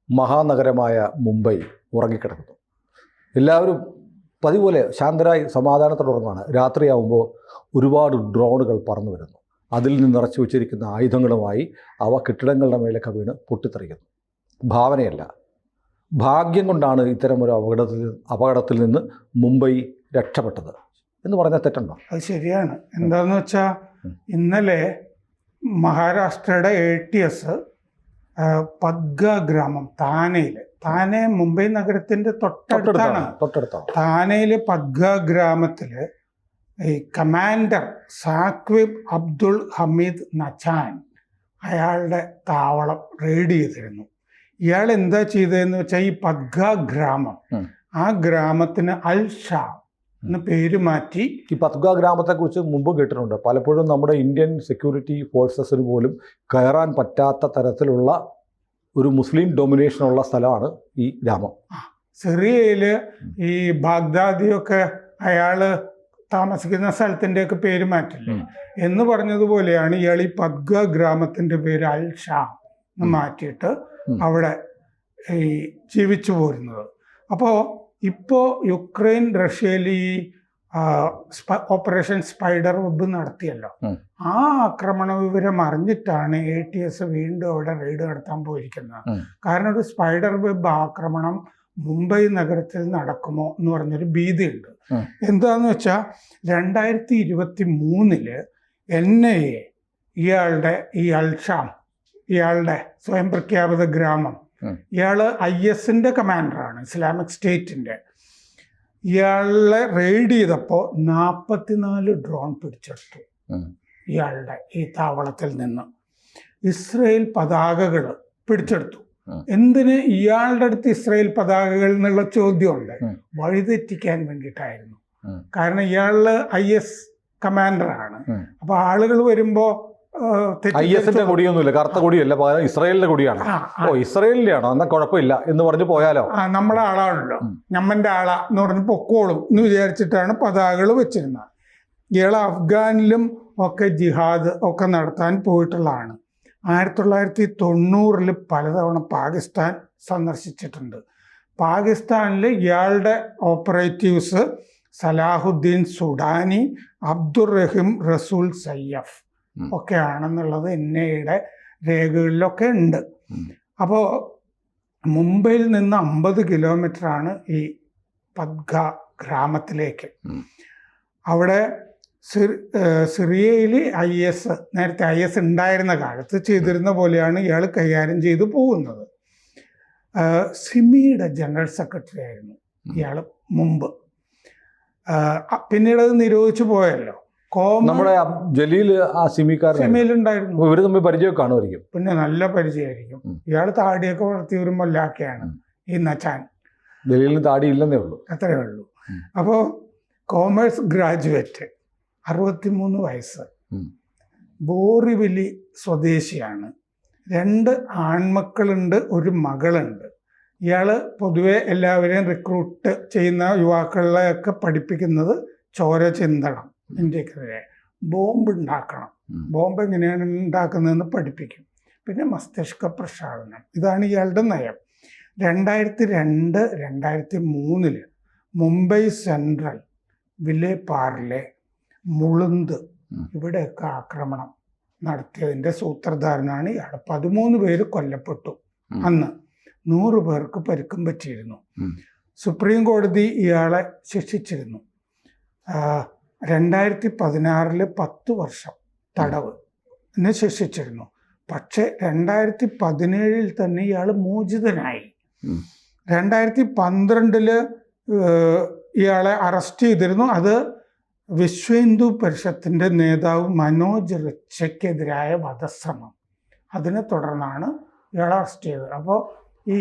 മഹാനഗരമായ മുംബൈ ഉറങ്ങിക്കിടക്കുന്നു. എല്ലാവരും പതിപോലെ ശാന്തരായി സമാധാനത്തോടെ ഉറങ്ങുകയാണ്. രാത്രിയാവുമ്പോൾ ഒരുപാട് ഡ്രോണുകൾ പറന്നു വരുന്നു. അതിൽ നിന്ന് നിറച്ചു വച്ചിരിക്കുന്ന ആയുധങ്ങളുമായി അവ കെട്ടിടങ്ങളുടെ മേലൊക്കെ വീണ് പൊട്ടിത്തെറിക്കുന്നു. ഭാവനയല്ല, ഭാഗ്യം കൊണ്ടാണ് ഇത്തരമൊരു അപകടത്തിൽ നിന്ന് മുംബൈ രക്ഷപ്പെട്ടത് എന്ന് പറഞ്ഞാൽ തെറ്റുണ്ടോ? അത് ശരിയാണ്. എന്താണെന്ന് വെച്ചാൽ ഇന്നലെ മഹാരാഷ്ട്രയുടെ ATS പദ്ഗ ഗ്രാമം താനെ മുംബൈ നഗരത്തിന്റെ തൊട്ടടുത്താണ്. താനെയിലെ പദ്ഗ ഗ്രാമത്തില് ഈ കമാൻഡർ സാക്വിബ് അബ്ദുൾ ഹമീദ് നച്ചാൻ അയാളുടെ താവളം റെയ്ഡ് ചെയ്തിരുന്നു. ഇയാൾ എന്താ ചെയ്തതെന്ന് വെച്ചാൽ ഈ പദ്ഗ ഗ്രാമം, ആ ഗ്രാമത്തിന് അൽ ഷാ എന്ന് പേര് മാറ്റി. ഈ പദ്ഗ ഗ്രാമത്തെക്കുറിച്ച് മുമ്പ് കേട്ടിട്ടുണ്ട്. പലപ്പോഴും നമ്മുടെ ഇന്ത്യൻ സെക്യൂരിറ്റി ഫോഴ്സസിന് പോലും കയറാൻ പറ്റാത്ത തരത്തിലുള്ള ഒരു മുസ്ലിം ഡൊമിനേഷനുള്ള സ്ഥലമാണ് ഈ ഗ്രാമം. സിറിയയില് ഈ ബാഗ്ദാദിയൊക്കെ അയാള് താമസിക്കുന്ന സ്ഥലത്തിൻ്റെയൊക്കെ പേര് മാറ്റില്ലേ എന്ന് പറഞ്ഞതുപോലെയാണ് ഇയാൾ ഈ പദ്ഗ ഗ്രാമത്തിന്റെ പേര് അൽ ഷാ എന്ന് മാറ്റിയിട്ട് അവിടെ ഈ ജീവിച്ചു പോരുന്നത്. അപ്പോൾ ഇപ്പോൾ യുക്രൈൻ റഷ്യയിൽ ഈ ഓപ്പറേഷൻ സ്പൈഡർ വെബ് നടത്തിയല്ലോ, ആ ആക്രമണ വിവരം അറിഞ്ഞിട്ടാണ് ATS വീണ്ടും അവിടെ റെയ്ഡ് നടത്താൻ പോയിരിക്കുന്നത്. കാരണം ഒരു സ്പൈഡർ വെബ് ആക്രമണം മുംബൈ നഗരത്തിൽ നടക്കുമോ എന്ന് പറഞ്ഞൊരു ഭീതിയുണ്ട്. എന്താന്ന് വെച്ചാൽ 2023 NIA ഇയാളുടെ ഈ അൽഷാം, ഇയാളുടെ സ്വയം പ്രഖ്യാപിത ഗ്രാമം, ഇയാള് IS-ന്റെ കമാൻഡറാണ്, ഇസ്ലാമിക് സ്റ്റേറ്റിന്റെ. ഇയാളെ റെയ്ഡ് ചെയ്തപ്പോൾ 44 ഡ്രോൺ പിടിച്ചെടുത്തു ഇയാളുടെ ഈ താവളത്തിൽ നിന്ന്. ഇസ്രയേൽ പതാകകൾ പിടിച്ചെടുത്തു. എന്തിന് ഇയാളുടെ അടുത്ത് ഇസ്രയേൽ പതാകകൾ എന്നുള്ള ചോദ്യമുണ്ട്. വഴിതെറ്റിക്കാൻ വേണ്ടിയിട്ടായിരുന്നു. കാരണം ഇയാള് IS കമാൻഡറാണ്. അപ്പൊ ആളുകൾ വരുമ്പോ IS-ന്റെ കൊടിയൊന്നുമില്ല, കറുത്ത കൊടിയല്ല, പകരം ഇസ്രയേലിന്റെ കൊടിയാണ്. ഇസ്രയേലിന്റെ ആണോ, എന്നാ കുഴപ്പമില്ല എന്ന് പറഞ്ഞു പോയാലോ. നമ്മളെ ആളാണല്ലോ, ഞമ്മന്റെ ആളാ എന്ന് പറഞ്ഞ് പൊക്കോളും എന്ന് വിചാരിച്ചിട്ടാണ് പതാകകൾ വെച്ചിരുന്നത്. ഇയാൾ അഫ്ഗാനിലും ഒക്കെ ജിഹാദ് ഒക്കെ നടത്താൻ പോയിട്ടുള്ളതാണ്. 1990 പലതവണ പാകിസ്ഥാൻ സന്ദർശിച്ചിട്ടുണ്ട്. പാകിസ്ഥാനിൽ ഇയാളുടെ ഓപ്പറേറ്റീവ്സ് സലാഹുദ്ദീൻ സുഡാനി, അബ്ദുർ റഹീം റസൂൽ സയ്യഫ് ഒക്കെ ആണെന്നുള്ളത് NIA-യുടെ രേഖകളിലൊക്കെ ഉണ്ട്. അപ്പോൾ മുംബൈയിൽ നിന്ന് 50 കിലോമീറ്ററാണ് ഈ പദ്ഗ ഗ്രാമത്തിലേക്ക്. അവിടെ സിറിയയിൽ നേരത്തെ IS ഉണ്ടായിരുന്ന കാലത്ത് ചെയ്തിരുന്ന പോലെയാണ് ഇയാൾ കൈകാര്യം ചെയ്തു പോകുന്നത്. സിമിയുടെ ജനറൽ സെക്രട്ടറി ആയിരുന്നു ഇയാൾ മുമ്പ്. പിന്നീട് അത് നിരോധിച്ചു പോയല്ലോ. നമ്മുടെ ജലീൽ ആ സിമിയിലുണ്ടായിരുന്നു. ഇവര് തമ്മിൽ പരിചയമൊക്കെ കാണുമായിരിക്കും. പിന്നെ നല്ല പരിചയമായിരിക്കും. ഇയാൾ താടിയൊക്കെ വളർത്തിയ ഒരു മൊല്ലാക്കയാണ് ഈ നച്ചാൻ. ജലീലിന് താടി ഇല്ലെന്നേ ഉള്ളൂ, അത്രയേ ഉള്ളൂ. അപ്പോൾ കോമേഴ്സ് ഗ്രാജുവേറ്റ്, 63 വയസ്സ്, ബോറിവിലി സ്വദേശിയാണ്. 2 ആൺമക്കളുണ്ട്, ഒരു മകളുണ്ട്. ഇയാൾ പൊതുവെ എല്ലാവരെയും റിക്രൂട്ട് ചെയ്യുന്ന യുവാക്കളെയൊക്കെ പഠിപ്പിക്കുന്നത് ചോര ചിന്തണം, ഇന്ത്യക്കെതിരെ ബോംബ് ഉണ്ടാക്കണം, ബോംബ് എങ്ങനെയാണ് ഉണ്ടാക്കുന്നതെന്ന് പഠിപ്പിക്കും. പിന്നെ മസ്തിഷ്ക പ്രക്ഷാളനം, ഇതാണ് ഇയാളുടെ നയം. 2002, 2003 മുംബൈ സെൻട്രൽ, വിലെ പാർലെ, മുളുന്ത് ഇവിടെയൊക്കെ ആക്രമണം നടത്തിയതിൻ്റെ സൂത്രധാരനാണ് ഇയാൾ. 13 പേര് കൊല്ലപ്പെട്ടു. അന്ന് 100 പേർക്ക് പരിക്കും പറ്റിയിരുന്നു. സുപ്രീം കോടതി ഇയാളെ ശിക്ഷിച്ചിരുന്നു. 2016 10 വർഷം തടവ് എന്നെ ശിക്ഷിച്ചിരുന്നു. പക്ഷെ 2017 തന്നെ ഇയാൾ മോചിതനായി. 2012 ഇയാളെ അറസ്റ്റ് ചെയ്തിരുന്നു. അത് വിശ്വ ഹിന്ദു പരിഷത്തിന്റെ നേതാവ് മനോജ് റിച്ചയ്ക്കെതിരായ വധശ്രമം, അതിനെ തുടർന്നാണ് ഇയാളെ അറസ്റ്റ് ചെയ്തത്. അപ്പോൾ ഈ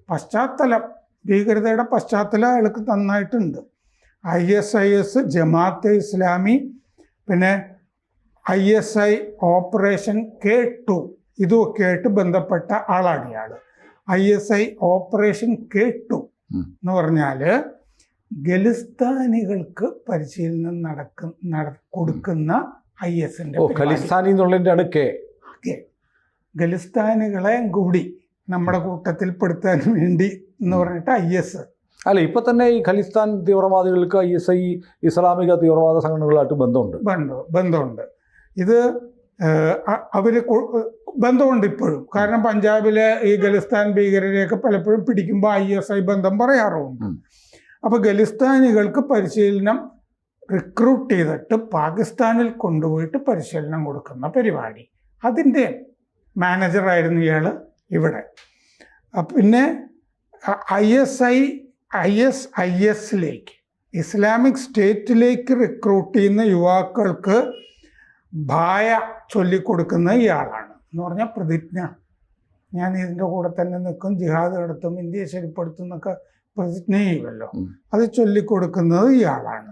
പശ്ചാത്തലം, ഭീകരതയുടെ പശ്ചാത്തലം അയാൾക്ക് നന്നായിട്ടുണ്ട്. ISIS, ജമാഅത്തെ ഇസ്ലാമി, പിന്നെ ISI ഓപ്പറേഷൻ K2 ഇതുമൊക്കെ ആയിട്ട് ബന്ധപ്പെട്ട ആളാണ് ഇയാൾ. ISI ഓപ്പറേഷൻ K2 എന്ന് പറഞ്ഞാൽ ഖലിസ്ഥാനികൾക്ക് പരിശീലനം കൊടുക്കുന്ന IS-ന്റെ ഖലിസ്ഥാനി എന്നുള്ളതിൻ്റെയാണ് K. ഖലിസ്ഥാനികളെ കൂടി നമ്മുടെ കൂട്ടത്തിൽ പെടുത്താൻ വേണ്ടി എന്ന് പറഞ്ഞിട്ട് IS. അല്ല, ഇപ്പം തന്നെ ഈ ഖലിസ്ഥാൻ തീവ്രവാദികൾക്ക് ISI ഇസ്ലാമിക തീവ്രവാദ സംഘടനകളായിട്ട് ബന്ധമുണ്ട്. ഇത് അവർ ബന്ധമുണ്ട് ഇപ്പോഴും. കാരണം പഞ്ചാബിലെ ഈ ഖലിസ്ഥാൻ ഭീകരരെയൊക്കെ പലപ്പോഴും പിടിക്കുമ്പോൾ ISI ബന്ധം പറയാറുമുണ്ട്. അപ്പോൾ ഖലിസ്ഥാനികൾക്ക് പരിശീലനം റിക്രൂട്ട് ചെയ്തിട്ട് പാകിസ്ഥാനിൽ കൊണ്ടുപോയിട്ട് പരിശീലനം കൊടുക്കുന്ന പരിപാടി, അതിൻ്റെ മാനേജറായിരുന്നു ഇയാൾ ഇവിടെ. പിന്നെ ISISലേക്ക് ഇസ്ലാമിക് സ്റ്റേറ്റിലേക്ക് റിക്രൂട്ട് ചെയ്യുന്ന യുവാക്കൾക്ക് ഭായ ചൊല്ലിക്കൊടുക്കുന്ന ഇയാളാണ്. എന്ന് പറഞ്ഞാൽ പ്രതിജ്ഞ, ഞാൻ ഇതിൻ്റെ കൂടെ തന്നെ നിൽക്കും, ജിഹാദ് നടത്തും, ഇന്ത്യയെ ശരിപ്പെടുത്തും എന്നൊക്കെ പ്രതിജ്ഞ ചെയ്യുമല്ലോ, അത് ചൊല്ലിക്കൊടുക്കുന്നത് ഇയാളാണ്.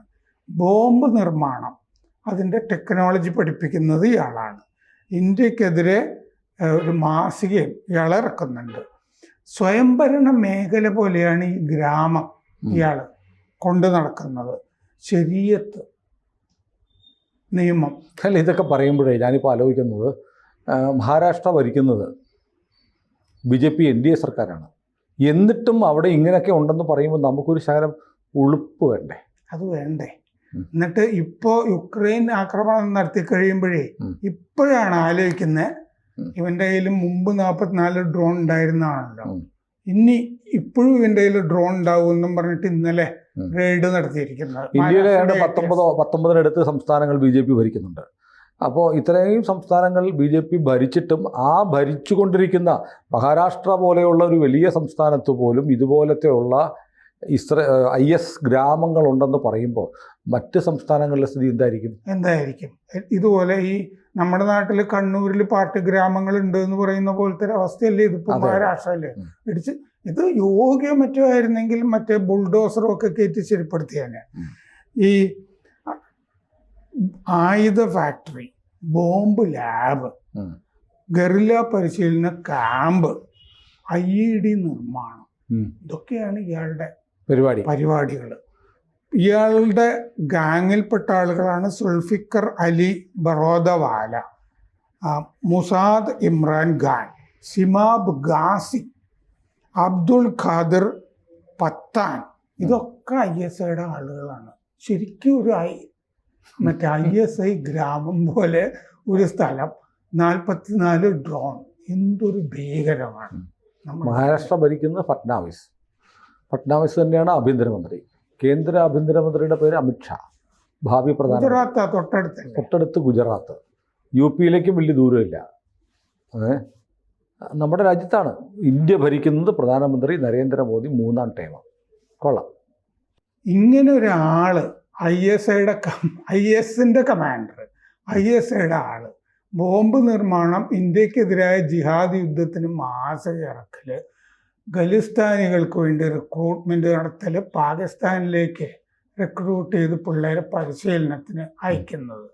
ബോംബ് നിർമ്മാണം, അതിൻ്റെ ടെക്നോളജി പഠിപ്പിക്കുന്നത് ഇയാളാണ്. ഇന്ത്യക്കെതിരെ ഒരു മാസികയും ഇയാൾ ഇറക്കുന്നുണ്ട്. സ്വയംഭരണ മേഖല പോലെയാണ് ഈ ഗ്രാമം ഇയാൾ കൊണ്ടു നടക്കുന്നത്. ശരീഅത്ത് നിയമം. അല്ല, ഇതൊക്കെ പറയുമ്പോഴേ ഞാനിപ്പോൾ ആലോചിക്കുന്നത്, മഹാരാഷ്ട്ര ഭരിക്കുന്നത് BJP NDA സർക്കാരാണ്. എന്നിട്ടും അവിടെ ഇങ്ങനെയൊക്കെ ഉണ്ടെന്ന് പറയുമ്പോൾ നമുക്കൊരു ശകലം ഉളുപ്പ് വേണ്ടേ? അത് വേണ്ടേ? എന്നിട്ട് ഇപ്പോൾ യുക്രൈൻ ആക്രമണം നടത്തി കഴിയുമ്പോഴേ ഇപ്പോഴാണ് ആലോചിക്കുന്നത്, ഇവൻ്റെ കയ്യിൽ മുമ്പ് 44 ഡ്രോൺ ഉണ്ടായിരുന്നതാണല്ലോ, ഇപ്പോഴും ഇവൻ്റെ കയ്യിൽ ഡ്രോൺ ഉണ്ടാവുമെന്നും പറഞ്ഞിട്ട് ഇന്നലെ റെയ്ഡ് നടത്തിയിരിക്കുന്നത്. ഇന്ത്യയിലെ 19 സംസ്ഥാനങ്ങൾ BJP ഭരിക്കുന്നുണ്ട്. അപ്പോൾ ഇത്രയും സംസ്ഥാനങ്ങൾ BJP ഭരിച്ചിട്ടും ആ ഭരിച്ചുകൊണ്ടിരിക്കുന്ന മഹാരാഷ്ട്ര പോലെയുള്ള ഒരു വലിയ സംസ്ഥാനത്ത് പോലും ഇതുപോലത്തെയുള്ള IS ഗ്രാമങ്ങളുണ്ടെന്ന് പറയുമ്പോൾ മറ്റ് സംസ്ഥാനങ്ങളിലെ സ്ഥിതി എന്തായിരിക്കും? ഇതുപോലെ ഈ നമ്മുടെ നാട്ടിൽ കണ്ണൂരിൽ പാട്ട് ഗ്രാമങ്ങളുണ്ട് എന്ന് പറയുന്ന പോലത്തെ ഒരു അവസ്ഥയല്ലേ ഇതിപ്പോൾ മഹാരാഷ്ട്രയില് ഇടിച്ച്. ഇത് യോഗ്യ മറ്റോ ആയിരുന്നെങ്കിൽ മറ്റേ ബുൾഡോസറും ഒക്കെ കയറ്റി ശരിപ്പെടുത്തിയാണ്. ഈ ആയുധ ഫാക്ടറി, ബോംബ് ലാബ്, ഗറില്ല പരിശീലന ക്യാമ്പ്, IED നിർമ്മാണം, ഇതൊക്കെയാണ് ഇയാളുടെ പരിപാടികൾ. ഇയാളുടെ ഗാങ്ങിൽപ്പെട്ട ആളുകളാണ് സുൽഫിക്കർ അലി ബറോദവാല, മുസാദ് ഇമ്രാൻ ഖാൻ, സിമാബ് ഗാസി, അബ്ദുൾ ഖാദിർ പത്താൻ. ഇതൊക്കെ ISIയുടെ ആളുകളാണ്. ശരിക്കും ഒരു മറ്റേ ISI ഗ്രാമം പോലെ ഒരു സ്ഥലം, 44 ഡ്രോൺ. എന്തൊരു ഭീകരമാണ്. മഹാരാഷ്ട്ര ഭരിക്കുന്നത് ഫട്നാവിസ് തന്നെയാണ് ആഭ്യന്തരമന്ത്രി. കേന്ദ്ര ആഭ്യന്തരമന്ത്രിയുടെ പേര് അമിത്ഷാ. ഭാവി പ്രധാനമന്ത്രി തൊട്ടടുത്ത് ഗുജറാത്ത്. UPയിലേക്കും വലിയ ദൂരമില്ല. നമ്മുടെ രാജ്യത്താണ് ഇന്ത്യ ഭരിക്കുന്നത്. പ്രധാനമന്ത്രി നരേന്ദ്രമോദി 3ാം ടൈം. കൊള്ളാം. ഇങ്ങനെ ഒരാൾ ISന്റെ കമാൻഡർ, ISയുടെ ആള്, ബോംബ് നിർമ്മാണം, ഇന്ത്യക്കെതിരായ ജിഹാദ് യുദ്ധത്തിന് മാസിക ഇറക്കല്, ഖലിസ്ഥാനികൾക്ക് വേണ്ടി റിക്രൂട്ട്മെന്റ് നടത്തൽ, പാകിസ്ഥാനിലേക്ക് റിക്രൂട്ട് ചെയ്ത് പിള്ളേരെ പരിശീലനത്തിന് അയക്കുന്നത്,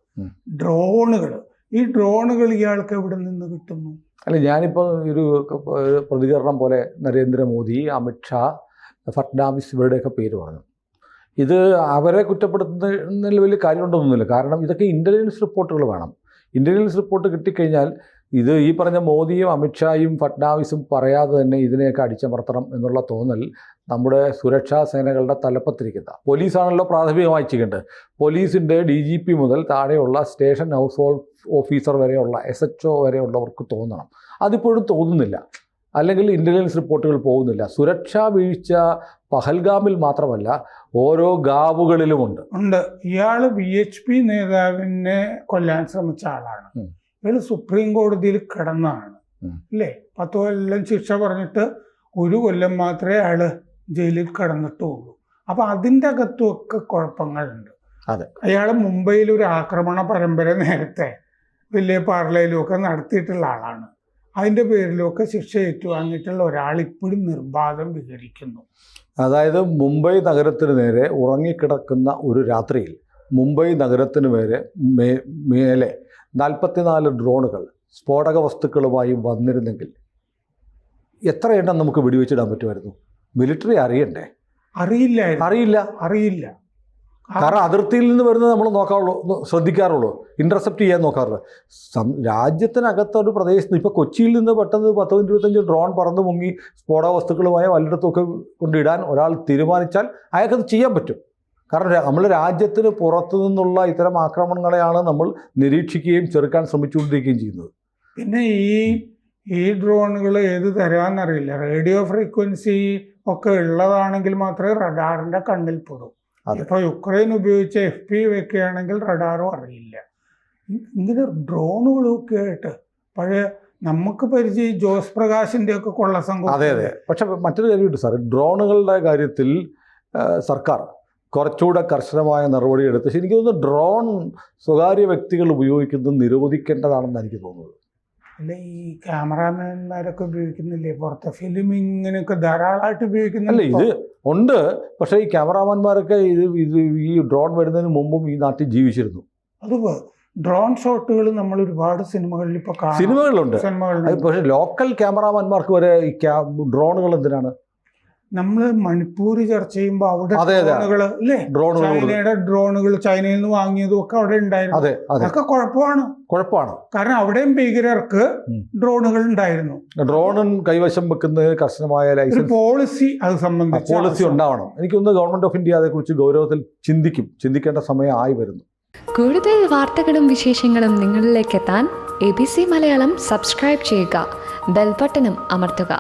ഡ്രോണുകൾ. ഈ ഡ്രോണുകൾ ഇയാൾക്ക് എവിടെ നിന്ന് കിട്ടുന്നു? അല്ല, ഞാനിപ്പോൾ ഒരു പ്രതികരണം പോലെ നരേന്ദ്രമോദി, അമിത്ഷാ, ഫട്നാവിസ് ഇവരുടെയൊക്കെ പേര് പറഞ്ഞു. ഇത് അവരെ കുറ്റപ്പെടുത്തുന്നതിൽ വലിയ കാര്യമുണ്ടൊന്നുമില്ല. കാരണം ഇതൊക്കെ ഇൻ്റലിജൻസ് റിപ്പോർട്ടുകൾ വേണം. ഇൻ്റലിജൻസ് റിപ്പോർട്ട് കിട്ടിക്കഴിഞ്ഞാൽ ഇത് ഈ പറഞ്ഞ മോദിയും അമിത്ഷായും ഫട്നാവിസും പറയാതെ തന്നെ ഇതിനെയൊക്കെ അടിച്ചമർത്തണം എന്നുള്ള തോന്നൽ നമ്മുടെ സുരക്ഷാ സേനകളുടെ തലപ്പത്തിരിക്കുന്ന പോലീസാണല്ലോ പ്രാഥമികമായി ചെയ്യേണ്ടത്. പോലീസിൻ്റെ DGP മുതൽ താഴെയുള്ള സ്റ്റേഷൻ ഹൗസ് ഓഫീസർ വരെയുള്ള SHO വരെയുള്ളവർക്ക് തോന്നണം. അതിപ്പോഴും തോന്നുന്നില്ല. അല്ലെങ്കിൽ ഇൻ്റലിജൻസ് റിപ്പോർട്ടുകൾ പോകുന്നില്ല. സുരക്ഷാ വീഴ്ച പഹൽഗാമിൽ മാത്രമല്ല, ഓരോ ഗാവുകളിലുമുണ്ട്. ഇയാൾ VHP നേതാവിനെ കൊല്ലാൻ ശ്രമിച്ച ആളാണ്. ഇയാൾ സുപ്രീം കോടതിയിൽ കിടന്നതാണ് അല്ലേ? 10 കൊല്ലം ശിക്ഷ പറഞ്ഞിട്ട് 1 കൊല്ലം മാത്രമേ അയാൾ ജയിലിൽ കിടന്നിട്ടുള്ളൂ. അപ്പം അതിൻ്റെ അകത്തുമൊക്കെ കുഴപ്പങ്ങളുണ്ട്. അതെ, അയാൾ മുംബൈയിൽ ഒരു ആക്രമണ പരമ്പര നേരത്തെ വലിയ പാർലയിലുമൊക്കെ നടത്തിയിട്ടുള്ള ആളാണ്. അതിൻ്റെ പേരിലൊക്കെ ശിക്ഷ ഏറ്റുവാങ്ങിയിട്ടുള്ള ഒരാൾ ഇപ്പോഴും നിർബാധം വിഹരിക്കുന്നു. അതായത് മുംബൈ നഗരത്തിന് നേരെ ഉറങ്ങിക്കിടക്കുന്ന ഒരു രാത്രിയിൽ മുംബൈ നഗരത്തിന് മേലെ 44 ഡ്രോണുകൾ സ്ഫോടക വസ്തുക്കളുമായി വന്നിരുന്നെങ്കിൽ എത്ര എണ്ണം നമുക്ക് വെടിവെച്ചിടാൻ പറ്റുമായിരുന്നു? മിലിറ്ററി അറിയണ്ടേ? അറിയില്ല. കാരണം അതിർത്തിയിൽ നിന്ന് വരുന്നത് നമ്മൾ നോക്കാറുള്ളൂ, ശ്രദ്ധിക്കാറുള്ളൂ, ഇൻ്റർസെപ്റ്റ് ചെയ്യാൻ നോക്കാറുള്ളൂ. രാജ്യത്തിനകത്ത് ഒരു പ്രദേശത്ത് ഇപ്പോൾ കൊച്ചിയിൽ നിന്ന് പെട്ടെന്ന് 10-25 ഡ്രോൺ പറന്ന് മുങ്ങി സ്ഫോടക വസ്തുക്കളുമായ വല്ലയിടത്തൊക്കെ കൊണ്ടിടാൻ ഒരാൾ തീരുമാനിച്ചാൽ അയാൾക്കത് ചെയ്യാൻ പറ്റും. കാരണം നമ്മൾ രാജ്യത്തിന് പുറത്തു നിന്നുള്ള ഇത്തരം ആക്രമണങ്ങളെയാണ് നമ്മൾ നിരീക്ഷിക്കുകയും ചെറുക്കാൻ ശ്രമിച്ചുകൊണ്ടിരിക്കുകയും ചെയ്യുന്നത്. പിന്നെ ഈ ഡ്രോണുകൾ ഏത് തരാമെന്നറിയില്ല. റേഡിയോ ഫ്രീക്വൻസി ഒക്കെ ഉള്ളതാണെങ്കിൽ മാത്രമേ റഡാറിൻ്റെ കണ്ണിൽ പെടും. ഇപ്പോൾ യുക്രൈൻ ഉപയോഗിച്ച് FP വെക്കുകയാണെങ്കിൽ റഡാറും അറിയില്ല. ഇങ്ങനെ ഡ്രോണുകളൊക്കെ ആയിട്ട് പഴയ നമുക്ക് പരിചയം ജോസ് പ്രകാശിൻ്റെ ഒക്കെ കൊള്ളസംഘം. അതെ. പക്ഷെ മറ്റൊരു കാര്യമുണ്ട് സാർ, ഡ്രോണുകളുടെ കാര്യത്തിൽ സർക്കാർ കുറച്ചുകൂടെ കർശനമായ നടപടി എടുത്ത് എനിക്ക് തോന്നുന്നു ഡ്രോൺ സ്വകാര്യ വ്യക്തികൾ ഉപയോഗിക്കുന്നത് നിരോധിക്കേണ്ടതാണെന്ന് എനിക്ക് തോന്നുന്നത്. അല്ല, ഈ ക്യാമറാമാൻമാരൊക്കെ ഉപയോഗിക്കുന്നില്ലേ പുറത്തെ ഫിലിം ഇങ്ങനെയൊക്കെ ധാരാളമായിട്ട് ഉപയോഗിക്കുന്നില്ല. ഇത് ഉണ്ട്, പക്ഷേ ഈ ക്യാമറാമാൻമാരൊക്കെ ഈ ഡ്രോൺ വരുന്നതിന് മുമ്പും ഈ നാട്ടിൽ ജീവിച്ചിരുന്നു. അത് ഡ്രോൺ ഷോട്ടുകൾ നമ്മൾ ഒരുപാട് സിനിമകളിൽ ഇപ്പോൾ സിനിമകളുണ്ട്. പക്ഷേ ലോക്കൽ ക്യാമറാമാൻമാർക്ക് വരെ ഈ ഡ്രോണുകൾ എന്തിനാണ്? നമ്മൾ മണിപ്പൂർ ചർച്ച ചെയ്യുമ്പോൾ അവിടെ ഡ്രോണുകൾ അല്ലേ, ചൈനയുടെ ഡ്രോണുകൾ ചൈനയിൽ നിന്ന് വാങ്ങിയതും ഒക്കെ അവിടെ ഉണ്ടായിരുന്നു. അതൊക്കെ കുഴപ്പമാണ്. കാരണം അവിടെയും ഭീകരർക്ക് ഡ്രോണുകൾ ഉണ്ടായിരുന്നു. ഡ്രോണും കൈവശം വെക്കുന്നതിന് കർശനമായ ലൈസൻസ് പോളിസി അത് സംബന്ധിച്ച് പോളിസി ഉണ്ടാവണം. എനിക്കൊന്ന് ഗവൺമെന്റ് ഓഫ് ഇന്ത്യ അതേക്കുറിച്ച് ഗൗരവത്തിൽ ചിന്തിക്കേണ്ട സമയമായി വരുന്നു. കൂടുതൽ വാർത്തകളും വിശേഷങ്ങളും നിങ്ങളിലേക്ക് എത്താൻ ABC മലയാളം സബ്സ്ക്രൈബ് ചെയ്യുക, ബെൽബട്ടനും അമർത്തുക.